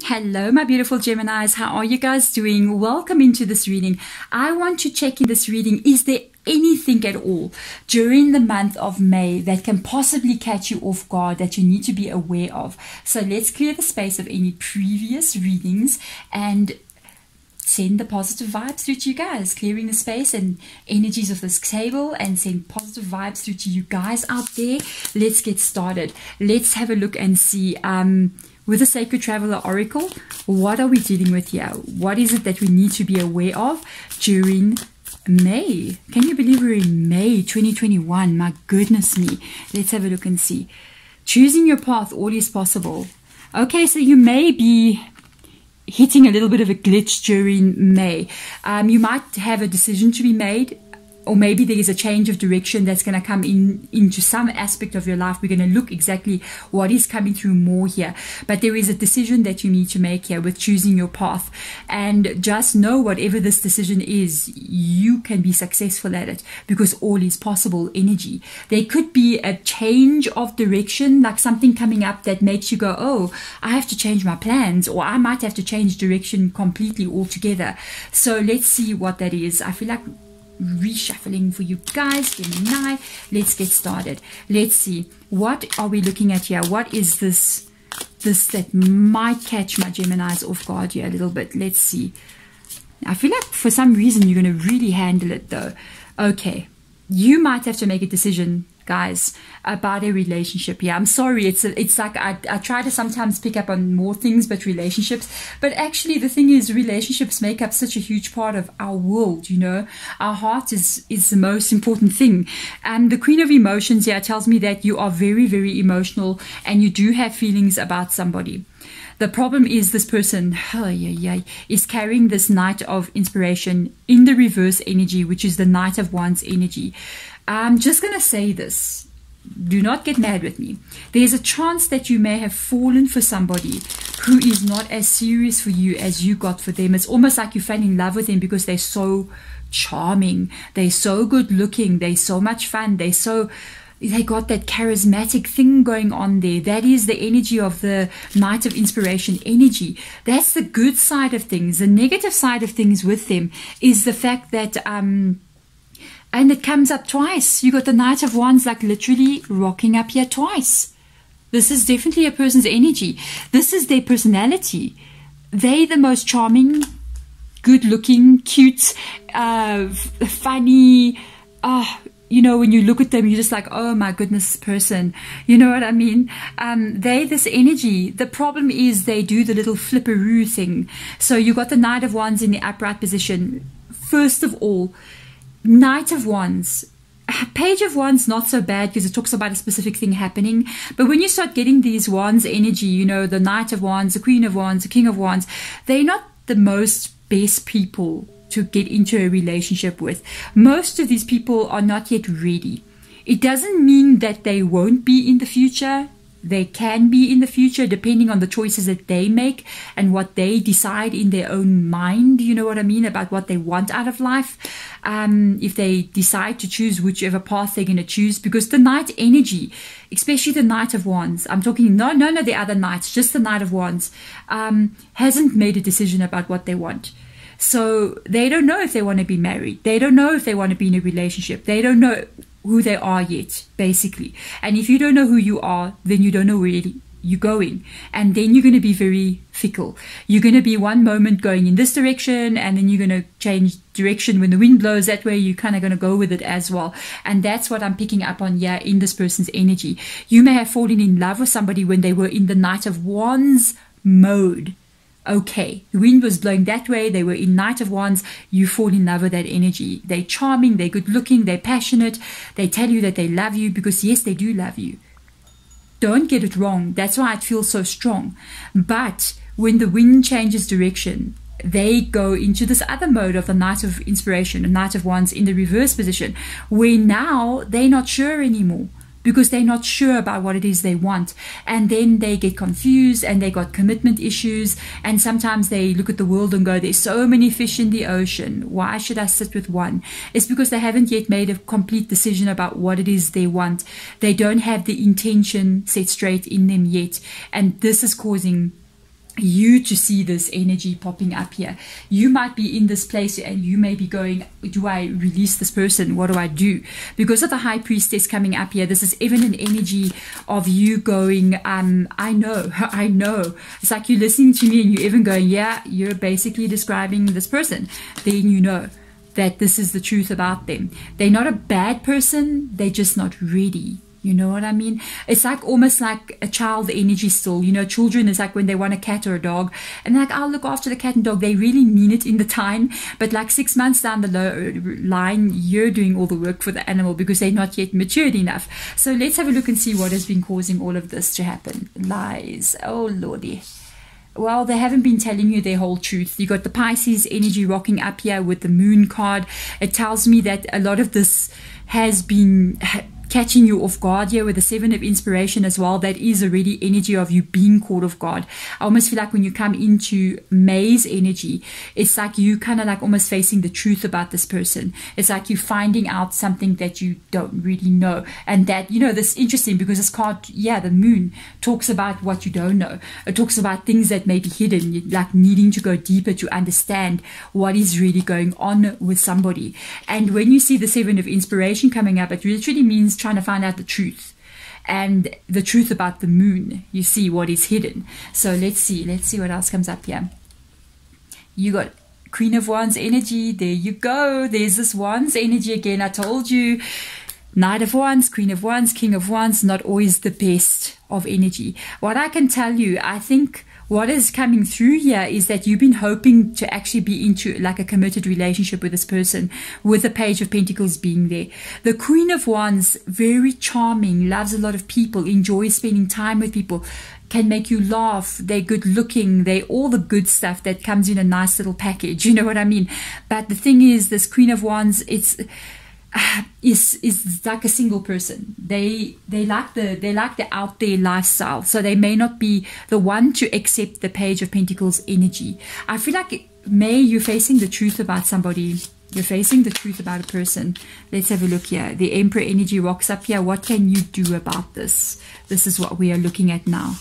Hello, my beautiful Geminis. How are you guys doing? Welcome into this reading. I want to check in this reading. Is there anything at all during the month of May that can possibly catch you off guard that you need to be aware of? So let's clear the space of any previous readings and send the positive vibes through to you guys, clearing the space and energies of this table and send positive vibes through to you guys out there. Let's get started. Let's have a look and see with the Sacred Traveler Oracle, what are we dealing with here? What is it that we need to be aware of during May? Can you believe we're in May 2021? My goodness me. Let's have a look and see. Choosing your path, all is possible. Okay, so you may be hitting a little bit of a glitch during May. You might have a decision to be made, or maybe there is a change of direction that's going to come into some aspect of your life. We're going to look exactly what is coming through more here. But there is a decision that you need to make here with choosing your path. And just know whatever this decision is, you can be successful at it because all is possible energy. There could be a change of direction, like something coming up that makes you go, oh, I have to change my plans, or I might have to change direction completely altogether. So let's see what that is. I feel like reshuffling for you guys, Gemini. Let's get started. Let's see, what are we looking at here? What is this that might catch my Geminis off guard here a little bit? Let's see. I feel like for some reason you're going to really handle it though. Okay, you might have to make a decision, guys, about a relationship here. I'm sorry, it's like I try to sometimes pick up on more things but relationships, but actually the thing is, relationships make up such a huge part of our world, you know. Our heart is the most important thing. And the Queen of Emotions here tells me that you are very, very emotional and you do have feelings about somebody. The problem is this person is carrying this Knight of Inspiration in the reverse energy, which is the Knight of Wands energy. I'm just going to say this. Do not get mad with me. There's a chance that you may have fallen for somebody who is not as serious for you as you got for them. It's almost like you fell in love with them because they're so charming. They're so good looking. They're so much fun. They got that charismatic thing going on there. That is the energy of the Knight of Inspiration energy. That's the good side of things. The negative side of things with them is the fact that and it comes up twice. You got the Knight of Wands like literally rocking up here twice. This is definitely a person's energy. This is their personality. They're the most charming, good looking, cute, funny, you know, when you look at them, you're just like, oh my goodness, person. You know what I mean? They this energy. The problem is they do the little flipperoo thing. So you got the Knight of Wands in the upright position. First of all, Knight of Wands. Page of Wands, not so bad because it talks about a specific thing happening. But when you start getting these Wands energy, you know, the Knight of Wands, the Queen of Wands, the King of Wands, they're not the most best people to get into a relationship with. Most of these people are not yet ready. It doesn't mean that they won't be in the future. They can be in the future depending on the choices that they make and what they decide in their own mind, you know what I mean, about what they want out of life. If they decide to choose whichever path they're going to choose, because the Knight energy, especially the Knight of Wands, I'm talking no the other Knights, just the Knight of Wands, hasn't made a decision about what they want. So they don't know if they want to be married. They don't know if they want to be in a relationship. They don't know who they are yet, basically. And if you don't know who you are, then you don't know where you're going. And then you're going to be very fickle. You're going to be one moment going in this direction, and then you're going to change direction when the wind blows that way. You're kind of going to go with it as well. And that's what I'm picking up on here in this person's energy. You may have fallen in love with somebody when they were in the Knight of Wands mode. Okay, the wind was blowing that way, they were in Knight of Wands, you fall in love with that energy. They're charming, they're good looking, they're passionate, they tell you that they love you because yes, they do love you. Don't get it wrong, that's why it feels so strong. But when the wind changes direction, they go into this other mode of the Knight of Inspiration, the Knight of Wands in the reverse position, where now they're not sure anymore. Because they're not sure about what it is they want. And then they get confused and they got commitment issues. And sometimes they look at the world and go, there's so many fish in the ocean. Why should I sit with one? It's because they haven't yet made a complete decision about what it is they want. They don't have the intention set straight in them yet. And this is causing you to see this energy popping up here. You might be in this place and you may be going, do I release this person? What do I do? Because of the high priestess coming up here, this is even an energy of you going, I know. It's like you're listening to me and you're even going, yeah, you're basically describing this person. Then you know that this is the truth about them. They're not a bad person, they're just not ready. You know what I mean? It's like almost like a child energy still. You know, children is like when they want a cat or a dog, and like, I'll look after the cat and dog. They really mean it in the time, but like 6 months down the line, you're doing all the work for the animal because they're not yet matured enough. So let's have a look and see what has been causing all of this to happen. Lies. Oh, Lordy. Well, they haven't been telling you their whole truth. You got the Pisces energy rocking up here with the moon card. It tells me that a lot of this has been catching you off guard here with the 7 of inspiration as well. That is already energy of you being caught off guard. I almost feel like when you come into May's energy, it's like you kind of like almost facing the truth about this person. It's like you finding out something that you don't really know. And that, you know, this is interesting because this card, yeah, the moon talks about what you don't know. It talks about things that may be hidden, like needing to go deeper to understand what is really going on with somebody. And when you see the 7 of inspiration coming up, it literally means trying to find out the truth, and the truth about the moon. You see what is hidden. So let's see what else comes up here. You got Queen of Wands energy. There you go. There's this Wands energy again. I told you, Knight of Wands, Queen of Wands, King of Wands, not always the best of energy. What I can tell you, I think what is coming through here is that you've been hoping to actually be into like a committed relationship with this person, with the Page of Pentacles being there. The Queen of Wands, very charming, loves a lot of people, enjoys spending time with people, can make you laugh, they're good looking, they're all the good stuff that comes in a nice little package, you know what I mean? But the thing is, this Queen of Wands, is like a single person. They like the out there lifestyle, so they may not be the one to accept the Page of Pentacles energy. I feel like you're facing the truth about somebody. You're facing the truth about a person. Let's have a look here. The Emperor energy rocks up here. What can you do about this? This is what we are looking at now.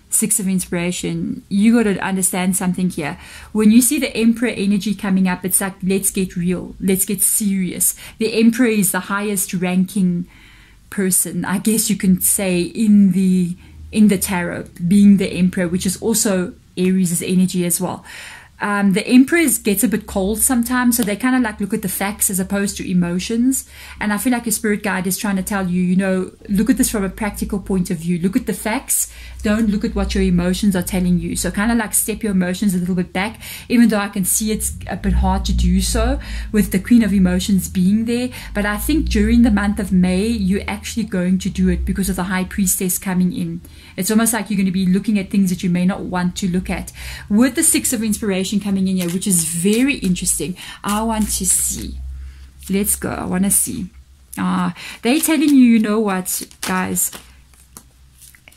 6 of inspiration. You got to understand something here. When you see the Emperor energy coming up, it's like, let's get real, let's get serious. The Emperor is the highest ranking person, I guess you can say, in the tarot, being the Emperor, which is also Aries' energy as well. The Empress gets a bit cold sometimes, so they kind of like look at the facts as opposed to emotions. And I feel like your spirit guide is trying to tell you, you know, look at this from a practical point of view. Look at the facts. Don't look at what your emotions are telling you. So kind of like step your emotions a little bit back, even though I can see it's a bit hard to do so with the Queen of Emotions being there. But I think during the month of May, you're actually going to do it because of the High Priestess coming in. It's almost like you're going to be looking at things that you may not want to look at. With the 6 of inspiration coming in here, which is very interesting, I want to see. Let's go. I want to see. They're telling you, you know what, guys,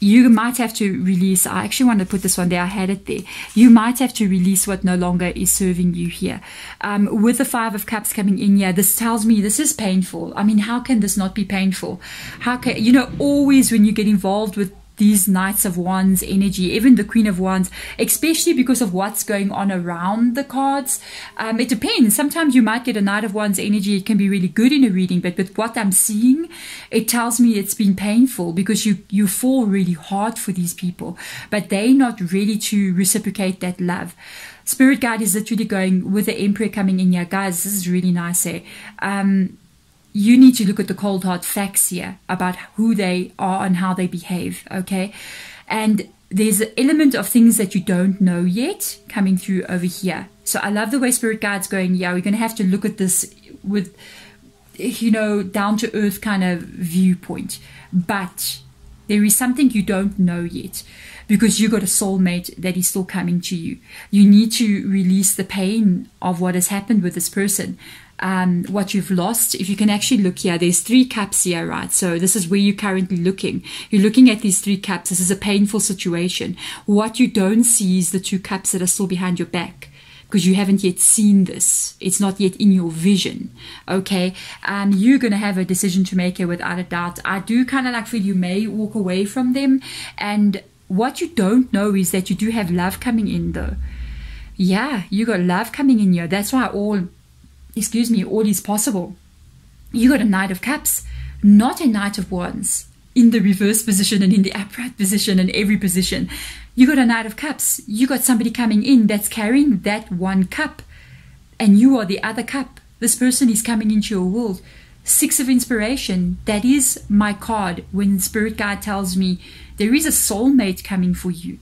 you might have to release. I actually want to put this one there. I had it there. You might have to release what no longer is serving you here. With the 5 of Cups coming in here, this tells me this is painful. I mean, how can this not be painful? How can, you know, always when you get involved with these Knights of Wands energy, even the Queen of Wands, especially because of what's going on around the cards. It depends. Sometimes you might get a Knight of Wands energy. It can be really good in a reading, but with what I'm seeing, it tells me it's been painful because you fall really hard for these people, but they're not ready to reciprocate that love. Spirit guide is literally going with the Emperor coming in here. Guys, this is really nice, eh? You need to look at the cold hard facts here about who they are and how they behave, okay? And there's an element of things that you don't know yet coming through over here. So I love the way Spirit Guide's going, yeah, we're going to have to look at this with, you know, down to earth kind of viewpoint. But there is something you don't know yet because you got a soulmate that is still coming to you. You need to release the pain of what has happened with this person. What you've lost. If you can actually look here, there's 3 cups here, right? So this is where you're currently looking. You're looking at these 3 cups. This is a painful situation. What you don't see is the 2 cups that are still behind your back because you haven't yet seen this. It's not yet in your vision, okay? You're going to have a decision to make here without a doubt. I do kind of like feel you may walk away from them, and what you don't know is that you do have love coming in though. Yeah, you got love coming in here. That's why all is possible. You got a Knight of Cups, not a Knight of Wands, in the reverse position and in the upright position and every position. You got a Knight of Cups. You got somebody coming in that's carrying that one cup, and you are the other cup. This person is coming into your world. Six of Inspiration. That is my card when Spirit Guide tells me there is a soulmate coming for you.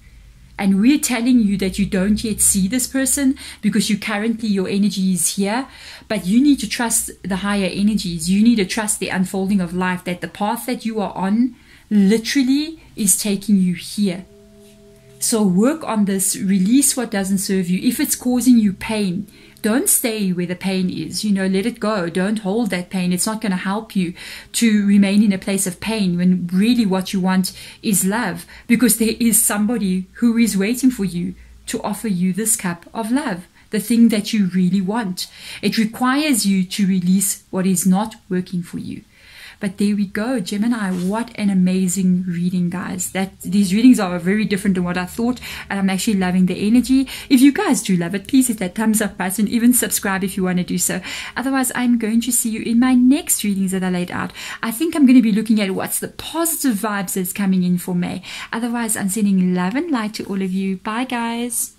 And we're telling you that you don't yet see this person because your energy is here, but you need to trust the higher energies. You need to trust the unfolding of life, that the path that you are on literally is taking you here. So work on this, release what doesn't serve you. If it's causing you pain, don't stay where the pain is, let it go. Don't hold that pain. It's not going to help you to remain in a place of pain when really what you want is love, because there is somebody who is waiting for you to offer you this cup of love, the thing that you really want. It requires you to release what is not working for you. But there we go, Gemini. What an amazing reading, guys. These readings are very different than what I thought, and I'm actually loving the energy. If you guys do love it, please hit that thumbs up button, even subscribe if you want to do so. Otherwise, I'm going to see you in my next readings that I laid out. I think I'm going to be looking at what's the positive vibes that's coming in for May. Otherwise, I'm sending love and light to all of you. Bye, guys.